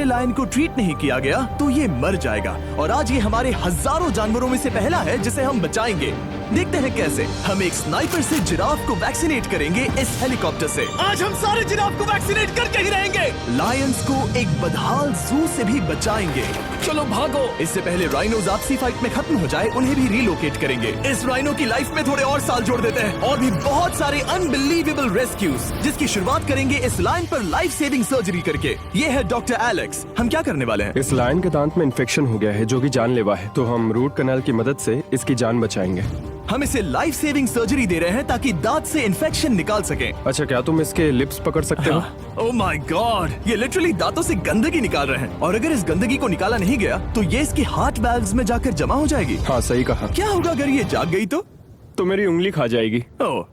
Lion को treat नहीं किया गया तो ये मर जाएगा, और आज ये हमारे हजारों जानवरों में से पहला है जिसे हम बचाएंगे। देखते हैं कैसे। हम एक स्नाइपर से जिराफ को वैक्सीनेट करेंगे इस हेलीकॉप्टर से। आज हम सारे जिराफ को वैक्सीनेट करके ही रहेंगे। लायंस को एक बदहाल जू से भी बचाएंगे। चलो भागो। इससे पहले राइनोज आपसी फाइट में खत्म हो जाए, उन्हें भी रिलोकेट करेंगे। इस राइनो की लाइफ में थोड़े और साल जोड़ देते हैं, और भी बहुत सारे अनबिलीवेबल रेस्क्यूज, जिसकी शुरुआत करेंगे इस लायन पर लाइफ सेविंग सर्जरी करके। ये है डॉक्टर एलेक्स। हम क्या करने वाले हैं? इस लायन के दांत में इन्फेक्शन हो गया है जो कि जानलेवा है, तो हम रूट कैनाल की मदद से इसकी जान बचाएंगे। हम इसे लाइफ सेविंग सर्जरी दे रहे हैं ताकि दांत से इन्फेक्शन निकाल सकें। अच्छा, क्या तुम इसके लिप्स पकड़ सकते हो? ओह माय गॉड, ये लिटरली दांतों से गंदगी निकाल रहे हैं, और अगर इस गंदगी को निकाला नहीं गया तो ये इसके हार्ट वाल्व्स में जाकर जमा हो जाएगी। हाँ, सही कहा। क्या होगा अगर ये जाग गई तो मेरी उंगली खा जाएगी। ओह,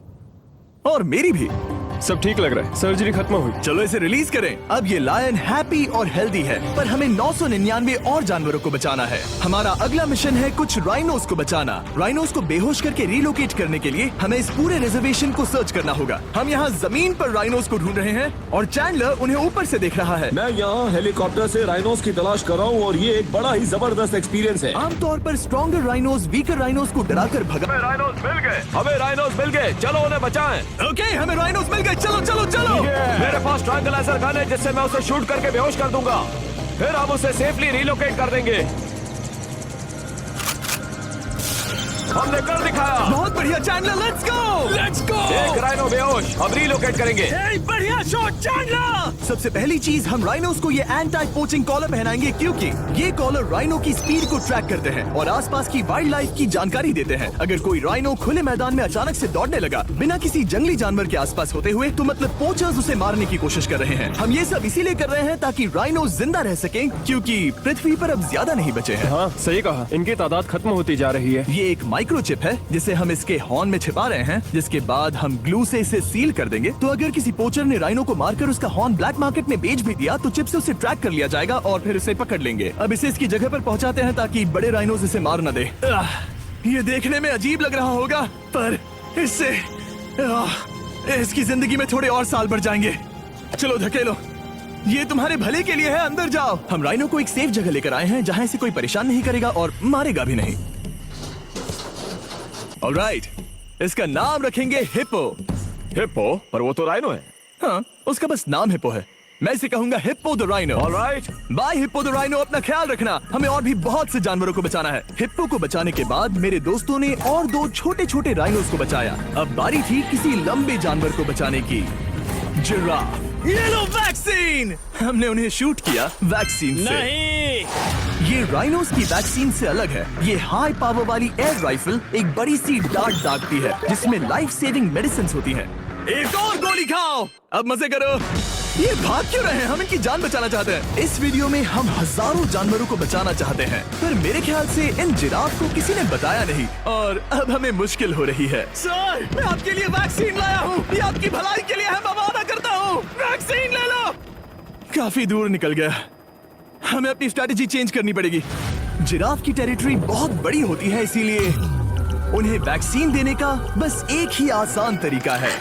और मेरी भी। सब ठीक लग रहा है, सर्जरी खत्म हुई। चलो इसे रिलीज करें। अब ये लायन हैप्पी और हेल्दी है, पर हमें 999 और जानवरों को बचाना है। हमारा अगला मिशन है कुछ राइनोस को बचाना। राइनोस को बेहोश करके रिलोकेट करने के लिए हमें इस पूरे रिजर्वेशन को सर्च करना होगा। हम यहाँ जमीन पर राइनोस को ढूंढ रहे हैं, और चैंडलर उन्हें ऊपर से देख रहा है। मैं यहाँ हेलीकॉप्टर से राइनोस की तलाश कर रहा हूँ, और ये एक बड़ा ही जबरदस्त एक्सपीरियंस है। आमतौर पर स्ट्रॉन्गर राइनोस वीकर राइनोस को डराकर भगा। राइनोस मिल गए, हमें राइनोस मिल गए, चलो उन्हें बचाएं। ओके, हमें राइनोस मिल गए। चलो चलो चलो। मेरे पास ट्रायंगलाइजर गन है जिससे मैं उसे शूट करके बेहोश कर दूंगा, फिर हम उसे सेफली रिलोकेट कर देंगे। हमने कर दिखाया। बहुत बढ़िया Chandler, let's go let's go. एक राइनो बेहोश, अब रिलोकेट करेंगे। बढ़िया शॉट चैंडलर। सबसे पहली चीज, हम राइनोस को ये एंटी पोचिंग कॉलर पहनाएंगे, क्योंकि ये कॉलर राइनो की स्पीड को ट्रैक करते हैं और आसपास की वाइल्ड लाइफ की जानकारी देते हैं। अगर कोई राइनो खुले मैदान में अचानक से दौड़ने लगा बिना किसी जंगली जानवर के आसपास होते हुए, तो मतलब पोचर्स उसे मारने की कोशिश कर रहे हैं। हम ये सब इसीलिए कर रहे हैं ताकि राइनो जिंदा रह सकें, क्योंकि पृथ्वी पर अब ज्यादा नहीं बचे हैं। हाँ, सही कहा, इनकी तादाद खत्म होती जा रही है। ये एक माइक्रोचिप है जिसे हम इसके हॉर्न में छिपा रहे हैं, जिसके बाद हम ग्लू से इसे सील कर देंगे। तो अगर किसी पोचर ने राइनो को मारकर उसका हॉर्न ब्लैक मार्केट में बेच भी दिया तो चिप से उसे ट्रैक कर लिया जाएगा और फिर उसे पकड़ लेंगे। अब इसे इसकी जगह पर पहुंचाते हैं ताकि बड़े राइनोस इसे मार न दे। ये देखने में अजीब लग रहा होगा, पर इससे इसकी जिंदगी में थोड़े और साल बढ़ जाएंगे। चलो धकेलो, ये तुम्हारे भले के लिए है, अंदर जाओ। हम राइनो को एक सेफ जगह लेकर आए हैं जहाँ इसे कोई परेशान नहीं करेगा और मारेगा भी नहीं। ऑलराइट, इसका नाम रखेंगे हिप्पो। हिप्पो? पर वो तो राइनो है। हाँ, उसका बस नाम हिप्पो है। मैं इसे कहूंगा hippo the rhino. Alright, bye hippo the rhino. अपना ख्याल रखना, हमें और भी बहुत से जानवरों को बचाना है। हिप्पो को बचाने के बाद मेरे दोस्तों ने और 2 छोटे छोटे राइनोस को बचाया। अब बारी थी किसी लंबे जानवर को बचाने की। जिराफ। ये लो वैक्सीन। हमने उन्हें शूट किया वैक्सीन से। नहीं, ये राइनोस की वैक्सीन से अलग है। ये हाई पावर वाली एयर राइफल एक बड़ी सी डार्ट दागती है जिसमें लाइफ सेविंग मेडिसिन होती हैं। एक और गोली खाओ, अब मजे करो। ये भाग क्यों रहे हैं? हम इनकी जान बचाना चाहते हैं। इस वीडियो में हम हजारों जानवरों को बचाना चाहते हैं, पर मेरे ख्याल से इन जिराफ को किसी ने बताया नहीं, और अब हमें मुश्किल हो रही है। सर, मैं आपके लिए वैक्सीन लाया हूँ। ये आपकी भलाई के लिए है, मैं वादा करता हूँ। वैक्सीन ले लो। काफी दूर निकल गया, हमें अपनी स्ट्रैटेजी चेंज करनी पड़ेगी। जिराफ की टेरिटरी बहुत बड़ी होती है, इसीलिए उन्हें वैक्सीन देने का बस एक ही आसान तरीका है।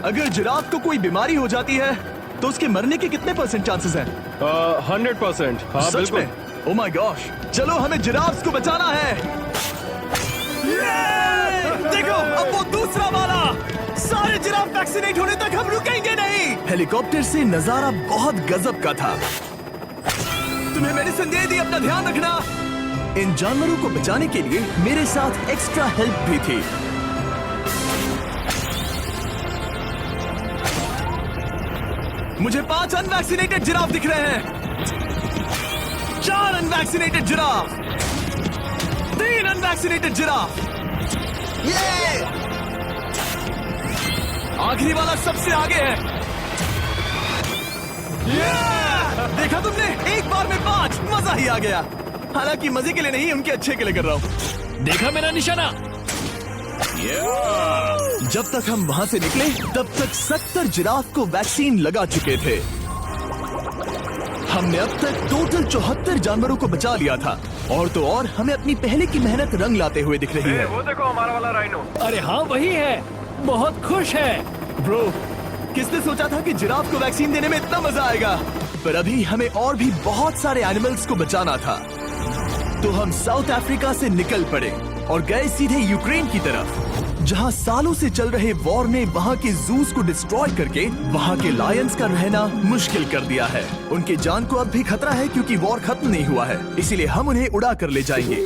अगर जिराफ को कोई बीमारी हो जाती है तो उसके मरने के कितने % चांसेस हैं? 100%। हाँ, सच बिल्कुल। में? ओह माय गॉश, चलो हमें जिराफ्स को बचाना है। देखो, अब वो दूसरा वाला। सारे जिराफ वैक्सीनेट होने तक हम रुकेंगे नहीं। हेलीकॉप्टर से नजारा बहुत गजब का था। तुम्हें मेडिसिन दे दी, अपना ध्यान रखना। इन जानवरों को बचाने के लिए मेरे साथ एक्स्ट्रा हेल्प भी थी। मुझे 5 अनवैक्सीनेटेड जिराफ दिख रहे हैं। 4 अनवैक्सीनेटेड जिराफ, 3 अनवैक्सीनेटेड जिराफ। ये आखिरी वाला सबसे आगे है। देखा तुमने, एक बार में 5। मजा ही आ गया। हालांकि मजे के लिए नहीं, उनके अच्छे के लिए कर रहा हूँ। देखा मेरा निशाना? जब तक हम वहाँ से निकले तब तक 70 जिराफ को वैक्सीन लगा चुके थे। हमने अब तक टोटल 74 जानवरों को बचा लिया था, और तो और हमें अपनी पहले की मेहनत रंग लाते हुए दिख रही है। वो देखो हमारा वाला राइनो। अरे हाँ, वही है, बहुत खुश है। ब्रो, किसने सोचा था कि जिराफ को वैक्सीन देने में इतना मजा आएगा? पर अभी हमें और भी बहुत सारे एनिमल्स को बचाना था, तो हम साउथ अफ्रीका से निकल पड़े और गए सीधे यूक्रेन की तरफ, जहां सालों से चल रहे वॉर ने वहां के जूस को डिस्ट्रॉय करके वहां के लायंस का रहना मुश्किल कर दिया है। उनके जान को अब भी खतरा है क्योंकि वॉर खत्म नहीं हुआ है, इसीलिए हम उन्हें उड़ा कर ले जाएंगे,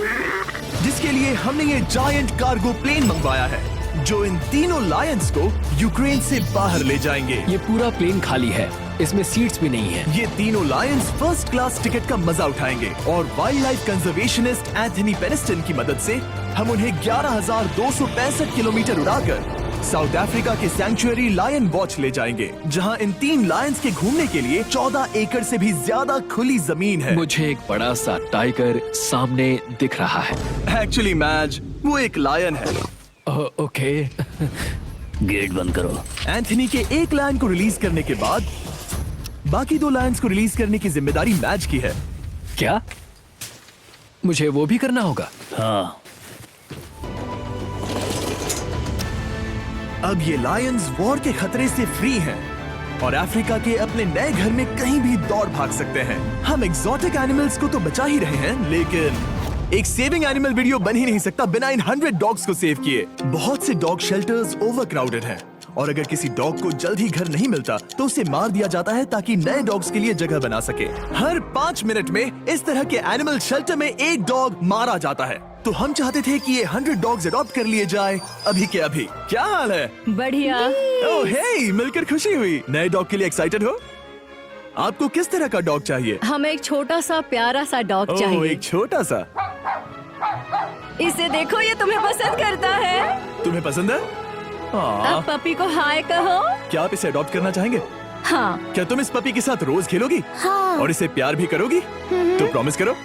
जिसके लिए हमने ये जायंट कार्गो प्लेन मंगवाया है जो इन तीनों लायंस को यूक्रेन से बाहर ले जाएंगे। ये पूरा प्लेन खाली है, इसमेमें सीट्स भी नहीं है। ये तीनों लायंस फर्स्ट क्लास टिकट का मजा उठाएंगे और वाइल्ड लाइफ कंजर्वेशनिस्ट एंथनी पेनिस्टन की मदद से हम उन्हें 11,265 किलोमीटर उड़ाकर साउथ अफ्रीका के सैंक्चुअरी लायन वॉच ले जाएंगे, जहां इन 3 लायंस के घूमने के लिए 14 एकड़ से भी ज्यादा खुली जमीन है। मुझे एक बड़ा सा टाइगर सामने दिख रहा है। एक्चुअली मैच वो एक लायन है। ओके। गेट बंद करो। एंथनी के एक लायन को रिलीज करने के बाद बाकी 2 लायंस को रिलीज करने की जिम्मेदारी मैच की है। क्या मुझे वो भी करना होगा? हाँ, अब ये लायंस वॉर के खतरे से फ्री हैं और अफ्रीका के अपने नए घर में कहीं भी दौड़ भाग सकते हैं। हम एग्जॉटिक एनिमल्स को तो बचा ही रहे हैं, लेकिन एक सेविंग एनिमल वीडियो बन ही नहीं सकता बिना इन 100 डॉग्स को सेव किए। बहुत से डॉग शेल्टर्स ओवरक्राउडेड हैं और अगर किसी डॉग को जल्द ही घर नहीं मिलता तो उसे मार दिया जाता है ताकि नए डॉग्स के लिए जगह बना सके। हर 5 मिनट में इस तरह के एनिमल शेल्टर में एक डॉग मारा जाता है, तो हम चाहते थे कि ये 100 डॉग्स अडॉप्ट कर लिए जाए अभी के अभी। क्या हाल है? बढ़िया। ओह हे, मिलकर खुशी हुई। नए डॉग के लिए एक्साइटेड हो? आपको किस तरह का डॉग चाहिए? हमें एक छोटा सा प्यारा सा डॉग ओह, चाहिए। एक छोटा सा। इसे देखो, ये तुम्हें पसंद करता है। तुम्हें पसंद है? अब पपी को हाय कहो। क्या आप इसे अडॉप्ट करना चाहेंगे? हाँ। क्या तुम इस पपी के साथ रोज खेलोगी? हाँ। और इसे प्यार भी करोगी? तो प्रॉमिस करो।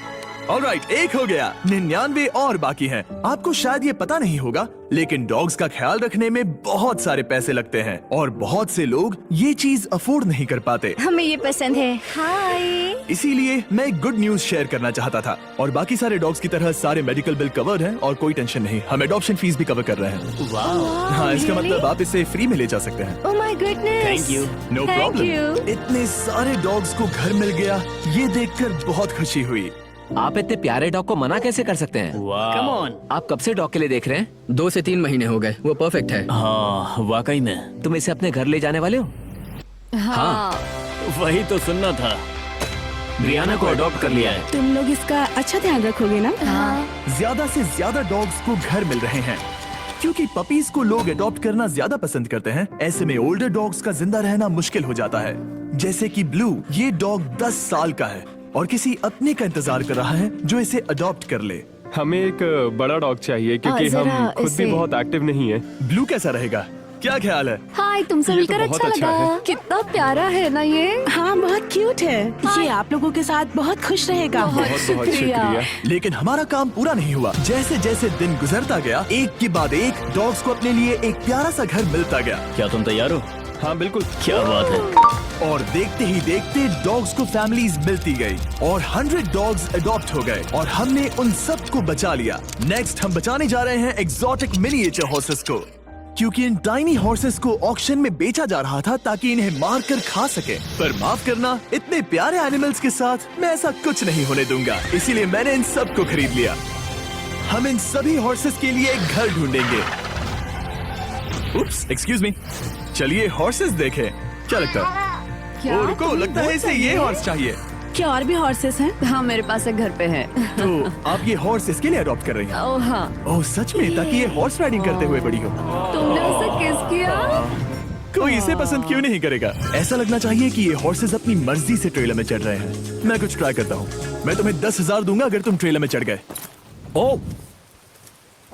ऑलराइट, एक हो गया। 99 और बाकी हैं। आपको शायद ये पता नहीं होगा, लेकिन डॉग्स का ख्याल रखने में बहुत सारे पैसे लगते हैं और बहुत से लोग ये चीज अफोर्ड नहीं कर पाते। हमें ये पसंद है। हाय। इसीलिए मैं एक गुड न्यूज शेयर करना चाहता था। और बाकी सारे डॉग्स की तरह सारे मेडिकल बिल कवर्ड हैं और कोई टेंशन नहीं। हम एडॉप्शन फीस भी कवर कर रहे हैं। हाँ, इसका मतलब आप इसे फ्री में ले जा सकते हैं। Oh my goodness. Thank you. No Thank problem. you. इतने सारे डॉग्स को घर मिल गया, ये देखकर बहुत खुशी हुई। आप इतने प्यारे डॉग को मना कैसे कर सकते हैं? Come on. आप कब से डॉग के लिए देख रहे हैं? 2 से 3 महीने हो गए, वो परफेक्ट है। हाँ, वाकई में। तुम इसे अपने घर ले जाने वाले हो? हाँ। वही तो सुनना था। ब्रियाना को अडॉप्ट कर लिया है। तुम लोग इसका अच्छा ध्यान रखोगे ना? हाँ। ज्यादा से ज्यादा डॉग्स को घर मिल रहे हैं क्योंकि पपीज को लोग अडॉप्ट करना ज्यादा पसंद करते हैं। ऐसे में ओल्डर डॉग्स का जिंदा रहना मुश्किल हो जाता है। जैसे कि ब्लू, ये डॉग 10 साल का है और किसी अपने का इंतजार कर रहा है जो इसे अडॉप्ट कर ले। हमें एक बड़ा डॉग चाहिए क्योंकि जरा हम खुद भी इसे- बहुत एक्टिव नहीं है। ब्लू कैसा रहेगा? क्या ख्याल है? हाय, तुमसे ये तो मिलकर बहुत अच्छा अच्छा लगा। है। कितना प्यारा है ना ये। हाँ, बहुत क्यूट है। ये आप लोगों के साथ बहुत खुश रहेगा। बहुत बहुत शुक्रिया। लेकिन हमारा काम पूरा नहीं हुआ। जैसे जैसे दिन गुजरता गया, एक के बाद एक डॉग्स को अपने लिए एक प्यारा सा घर मिलता गया। क्या तुम तैयार हो? हाँ बिल्कुल। क्या बात है। और देखते ही देखते डॉग्स को फैमिलीज मिलती गई और 100 डॉग्स अडॉप्ट हो गए और हमने उन सब को बचा लिया। नेक्स्ट हम बचाने जा रहे हैं एग्जॉटिक मिनिएचर हॉर्सेस को, क्योंकि इन टाइनी हॉर्सेस को ऑक्शन में बेचा जा रहा था ताकि इन्हें मार कर खा सके। पर माफ करना, इतने प्यारे एनिमल्स के साथ मैं ऐसा कुछ नहीं होने दूंगा, इसीलिए मैंने इन सब को खरीद लिया। हम इन सभी हॉर्सेस के लिए एक घर ढूंढेंगे। उप्स, एक्सक्यूज मी। चलिए हॉर्सेस देखें। क्या लगता है? क्या? ओ रुको, लगता है इसे ये हॉर्स चाहिए। क्या और भी हॉर्सेस हैं? हाँ, मेरे पास एक घर पे है। तो आप ये हॉर्स इसके लिए अडॉप्ट कर रही हैं? ओह हाँ। ओह सच में? ताकि ये हॉर्स राइडिंग करते हुए बड़ी हो। तुमने उसे किस किया? कोई इसे पसंद क्यों नहीं करेगा? ऐसा लगना चाहिए कि ये हॉर्सेस अपनी मर्जी से ट्रेलर में चढ़ रहे हैं। मैं कुछ ट्राई करता हूँ। मैं तुम्हें 10,000 दूंगा अगर तुम ट्रेलर में चढ़ गए। ओह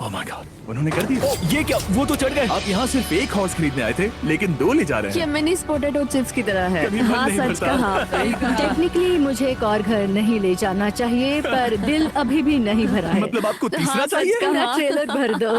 माय गॉड, उन्होंने कर दिया। ये क्या? वो तो चढ़ गए। आप यहाँ सिर्फ एक हॉर्स खरीदने आए थे, लेकिन 2 ले जा रहे ये हैं। मिनी पोटैटो चिप्स की तरह है। कभी मन हाँ, नहीं सच भरता। कहा। टेक्निकली मुझे एक और घर नहीं ले जाना चाहिए, पर दिल अभी भी नहीं भरा है। मतलब आपको तीसरा हाँ, चाहिए? सच कहा। ट्रेलर भर दो।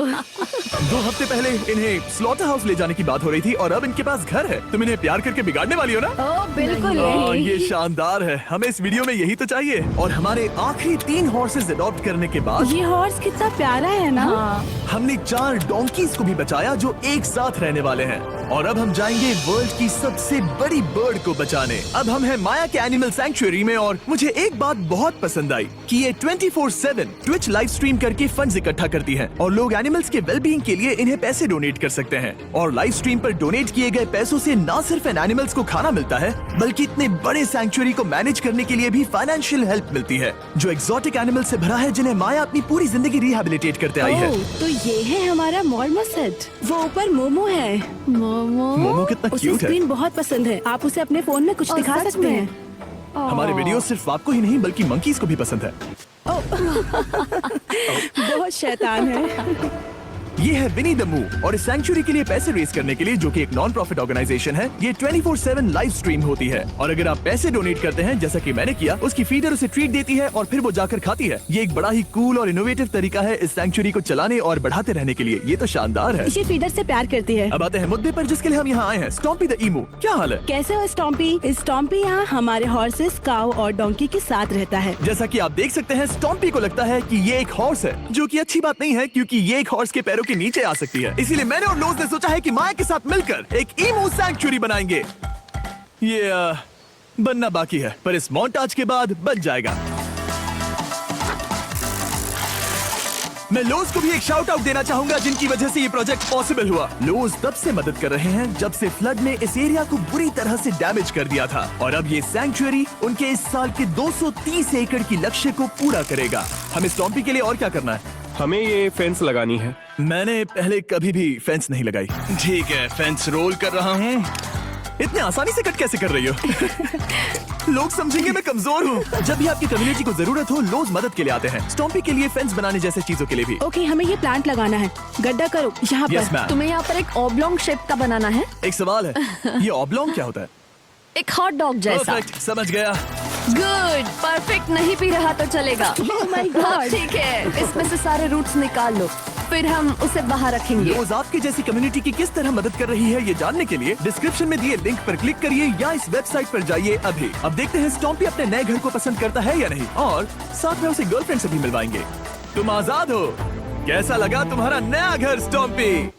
2 हफ्ते पहले इन्हें स्लॉटर हाउस ले जाने की बात हो रही थी और अब इनके पास घर है। तुम इन्हें प्यार करके बिगाड़ने वाली हो ना? ओह बिल्कुल ओह, नहीं। ये शानदार है। हमें इस वीडियो में यही तो चाहिए। और हमारे आखिरी 3 हॉर्सेस अडॉप्ट करने के बाद ये हॉर्स कितना प्यारा है ना? हाँ। हमने 4 डोंकीज को भी बचाया जो एक साथ रहने वाले हैं। और अब हम जाएंगे वर्ल्ड की सबसे बड़ी बर्ड को बचाने। अब हम हैं माया के एनिमल सैंक्चुअरी में और मुझे एक बात बहुत पसंद आई कि ये 24/7 ट्विच लाइव स्ट्रीम करके फंड्स इकट्ठा करती है और लोग एनिमल्स के वेलबींग के लिए इन्हें पैसे डोनेट कर सकते हैं। और लाइव स्ट्रीम पर डोनेट किए गए पैसों से न सिर्फ इन एनिमल्स को खाना मिलता है बल्कि इतने बड़े सैंक्चुअरी को मैनेज करने के लिए भी फाइनेंशियल हेल्प मिलती है, जो एक्सोटिक एनिमल से भरा है जिन्हें माया अपनी पूरी जिंदगी रिहैबिलिटेट करते आई है। ओह, तो ये है हमारा मॉर्मोसेट। वो ऊपर मोमो है। मोमो कितना उसे क्यूट है। स्क्रीन बहुत पसंद है। आप उसे अपने फोन में कुछ और दिखा सच सकते में? हैं। हमारे वीडियो सिर्फ आपको ही नहीं बल्कि मंकीज को भी पसंद है। बहुत शैतान है। ये है विनी द मू और इस सैंक्चुअरी के लिए पैसे रेज करने के लिए, जो कि एक नॉन प्रॉफिट ऑर्गेनाइजेशन है, ये 24/7 लाइव स्ट्रीम होती है। और अगर आप पैसे डोनेट करते हैं जैसा कि मैंने किया, उसकी फीडर उसे ट्रीट देती है और फिर वो जाकर खाती है। ये एक बड़ा ही कूल और इनोवेटिव तरीका है इस सैंक्चुअरी को चलाने और बढ़ाते रहने के लिए। ये तो शानदार है। ये फीडर से प्यार करती है। अब आते हैं मुद्दे पर जिसके लिए हम यहाँ आए हैं, स्टॉम्पी द ईमू। क्या हाल है? कैसे हो स्टॉम्पी? स्टॉम्पी यहाँ हमारे हॉर्सेस, काऊ और डोंकी के साथ रहता है। जैसा कि आप देख सकते हैं, स्टॉम्पी को लगता है कि ये एक हॉर्स है, जो कि अच्छी बात नहीं है क्योंकि ये एक हॉर्स के पैरों के नीचे आ सकती है। इसीलिए मैंने और लोज ने सोचा है कि माया के साथ मिलकर एक ईमू सैंक्चुअरी बनाएंगे। ये बनना बाकी है, पर इस मोंटाज के बाद बन जाएगा। मैं लोज को भी एक शाउट आउट देना चाहूंगा जिनकी वजह से ये प्रोजेक्ट पॉसिबल हुआ। लोज तब से मदद कर रहे हैं जब से फ्लड ने इस एरिया को बुरी तरह से डैमेज कर दिया था और अब ये सैंक्चुअरी उनके इस साल के 230 एकड़ की लक्ष्य को पूरा करेगा। हमें स्टॉम्पी के लिए और क्या करना है? हमें ये फेंस लगानी है। मैंने पहले कभी भी फेंस नहीं लगाई। ठीक है, फेंस रोल कर रहा हूँ। इतने आसानी से कट कैसे कर रही हो? लोग समझेंगे मैं कमजोर हूँ। जब भी आपकी कम्युनिटी को जरूरत हो, लोग मदद के लिए आते हैं। स्टॉम्पी के लिए फेंस बनाने जैसे चीजों के लिए भी। ओके, हमें ये प्लांट लगाना है। गड्ढा करो यहाँ यस पर। मैम। तुम्हें यहाँ पर एक ऑब्लोंग शेप का बनाना है, एक सवाल है, ये ऑब्लोंग क्या होता है? एक हॉट डॉग जैसा। परफेक्ट, समझ गया। गुड, परफेक्ट नहीं पी रहा तो चलेगा। Oh my God. ठीक है, इसमें से सारे रूट्स निकाल लो, फिर हम उसे बाहर रखेंगे। लोज आपकी जैसी कम्युनिटी की किस तरह मदद कर रही है ये जानने के लिए डिस्क्रिप्शन में दिए लिंक पर क्लिक करिए या इस वेबसाइट पर जाइए अभी। अब देखते हैं स्टॉम्पी अपने नए घर को पसंद करता है या नहीं, और साथ में उसे गर्लफ्रेंड से भी मिलवाएंगे। तुम आजाद हो। कैसा लगा तुम्हारा नया घर स्टॉम्पी?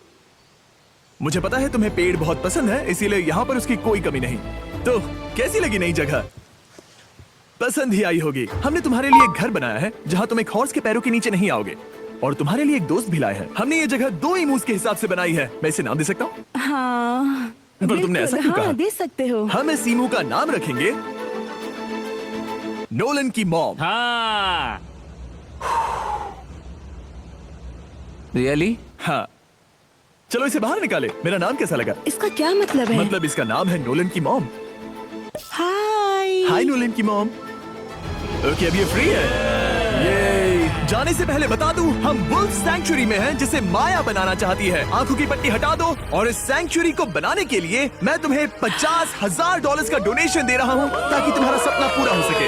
मुझे पता है तुम्हें पेड़ बहुत पसंद है, इसीलिए यहाँ पर उसकी कोई कमी नहीं। तो कैसी लगी नई जगह? पसंद ही आई होगी। हमने तुम्हारे लिए एक घर बनाया है जहाँ तुम एक हॉर्स के पैरों के नीचे नहीं आओगे, और तुम्हारे लिए एक दोस्त भी लाए हैं। हमने ये जगह 2 ईमूस के हिसाब से बनाई है। मैं इसे नाम दे सकता हूँ? हाँ, पर तुमने ऐसा क्यों कहा? हाँ, दे सकते हो। हम इस ईमू का नाम रखेंगे नोलन की मॉम। हाँ रियली? हाँ, चलो इसे बाहर निकाले। मेरा नाम कैसा लगा? इसका क्या मतलब है? मतलब इसका नाम है नोलन की मॉम। हाय। हाय नोलन की मॉम। ओके, अब ये फ्री है। ये जाने से पहले बता दूं, हम वुल्फ सैंक्चुअरी में हैं जिसे माया बनाना चाहती है। आंखों की पट्टी हटा दो, और इस सैंक्चुअरी को बनाने के लिए मैं तुम्हें $50,000 का डोनेशन दे रहा हूं ताकि तुम्हारा सपना पूरा हो सके।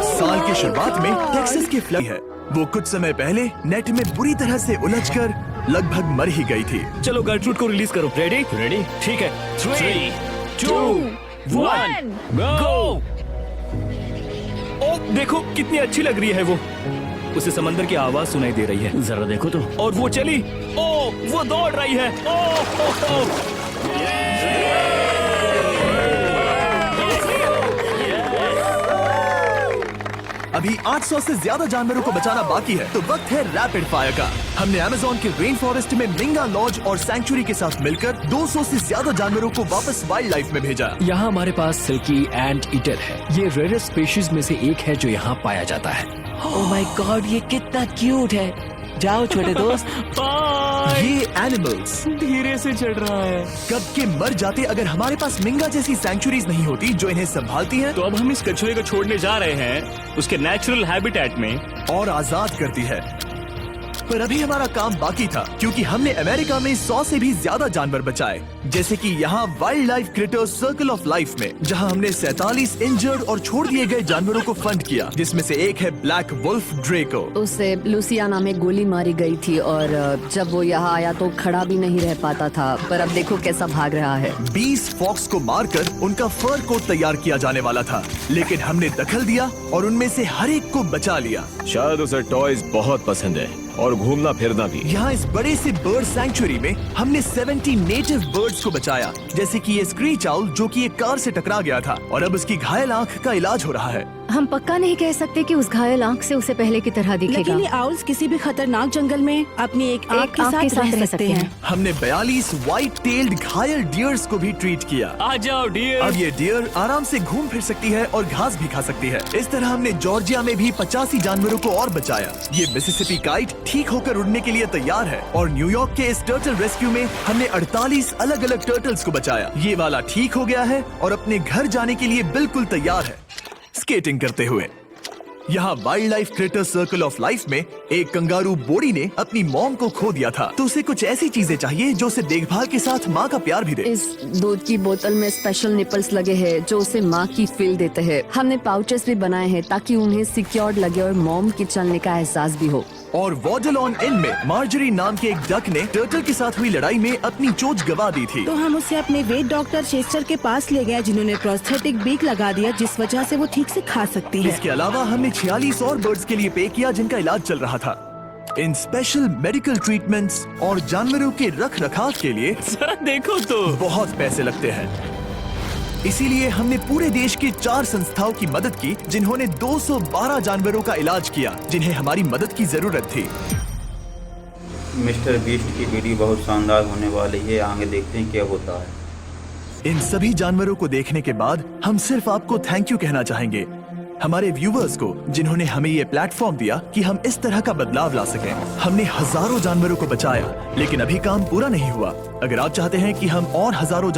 साल की शुरुआत में टेक्सास के फ्लड है। वो कुछ समय पहले नेट में बुरी तरह से उलझकर लगभग मर ही गई थी। चलो गर्ट्रूड को रिलीज करो। रेडी? रेडी, ठीक है। 3, 2, 1, गो। ओ देखो कितनी अच्छी लग रही है वो। उसे समंदर की आवाज सुनाई दे रही है। जरा देखो तो। और वो चली। ओ वो दौड़ रही है। ओ। अभी 800 से ज्यादा जानवरों को बचाना बाकी है, तो वक्त है रैपिड फायर का। हमने अमेज़न के रेन फॉरेस्ट में मिंगा लॉज और सैंक्चुअरी के साथ मिलकर 200 से ज्यादा जानवरों को वापस वाइल्ड लाइफ में भेजा। यहाँ हमारे पास सिल्की एंट ईटर है। ये रेयरेस्ट स्पीशीज में से एक है जो यहाँ पाया जाता है। ओह माय गॉड, ये कितना क्यूट है। जाओ छोटे दोस्त। ये एनिमल्स धीरे से चढ़ रहा है। कब के मर जाते अगर हमारे पास मिंगा जैसी सैंक्चुरीज नहीं होती जो इन्हें संभालती हैं तो अब हम इस कछुए को छोड़ने जा रहे हैं उसके नेचुरल हैबिटेट में और आजाद करती है। पर अभी हमारा काम बाकी था, क्योंकि हमने अमेरिका में 100 से भी ज्यादा जानवर बचाए, जैसे कि यहाँ wild life creators circle of life में, जहाँ हमने 47 इंजर्ड और छोड़ दिए गए जानवरों को फंड किया, जिसमें से एक है ब्लैक वुल्फ ड्रेको। उसे लुसियाना में गोली मारी गई थी और जब वो यहाँ आया तो खड़ा भी नहीं रह पाता था, पर अब देखो कैसा भाग रहा है। 20 फॉक्स को मारकर उनका फर कोट तैयार किया जाने वाला था, लेकिन हमने दखल दिया और उनमें से हर एक को बचा लिया। शायद उसे टॉयज बहुत पसंद है और घूमना फिरना भी। यहाँ इस बड़े से बर्ड सैंक्चुरी में हमने 70 नेटिव बर्ड्स को बचाया, जैसे कि ये स्क्रीच आउल जो कि एक कार से टकरा गया था और अब उसकी घायल आंख का इलाज हो रहा है। हम पक्का नहीं कह सकते कि उस घायल आंख से उसे पहले की तरह दिखेगा। लेकिन ये आउल्स किसी भी खतरनाक जंगल में अपनी एक आंख के साथ रह सकते हैं। हमने 42 व्हाइट टेल्ड घायल डियर्स को भी ट्रीट किया। आ जाओ डियर। अब ये डियर आराम से घूम फिर सकती है और घास भी खा सकती है। इस तरह हमने जॉर्जिया में भी 85 जानवरों को और बचाया। ये मिसिसिपी काइट ठीक होकर उड़ने के लिए तैयार है और न्यूयॉर्क के इस टर्टल रेस्क्यू में हमने 48 अलग अलग टर्टल्स को बचाया। ये वाला ठीक हो गया है और अपने घर जाने के लिए बिल्कुल तैयार है स्केटिंग करते हुए। यहाँ wild life creator circle of life में एक कंगारू बोडी ने अपनी मॉम को खो दिया था, तो उसे कुछ ऐसी चीजें चाहिए जो उसे देखभाल के साथ माँ का प्यार भी दे। इस दूध की बोतल में स्पेशल निपल्स लगे हैं जो उसे माँ की फील देते हैं। हमने पाउचेस भी बनाए हैं ताकि उन्हें सिक्योर्ड लगे और मॉम के चलने का एहसास भी हो। और वॉडल ऑन इन में मार्जरी नाम के एक डक ने टर्टल के साथ हुई लड़ाई में अपनी चोंच गवा दी थी। तो हम उसे अपने वेट डॉक्टर चेस्टर के पास ले गए जिन्होंने प्रोस्थेटिक बीक लगा दिया जिस वजह से वो ठीक से खा सकती है। इसके अलावा हमने 46 और बर्ड्स के लिए पे किया जिनका इलाज चल रहा था। इन स्पेशल मेडिकल ट्रीटमेंट्स और जानवरों के रख रखाव के लिए जरा देखो तो। बहुत पैसे लगते हैं, इसीलिए हमने पूरे देश की 4 संस्थाओं की मदद की जिन्होंने 212 जानवरों का इलाज किया जिन्हें हमारी मदद की जरूरत थी। मिस्टर बीस्ट की वीडियो बहुत शानदार होने वाली है, आगे देखते हैं क्या होता है। इन सभी जानवरों को देखने के बाद हम सिर्फ आपको थैंक यू कहना चाहेंगे, हमारे व्यूवर्स को जिन्होंने हमें ये प्लेटफॉर्म दिया कि हम इस तरह का बदलाव ला सकें। हमने हजारों जानवरों को बचाया, लेकिन अभी काम पूरा नहीं हुआ। अगर आप चाहते हैं कि हम और हजारों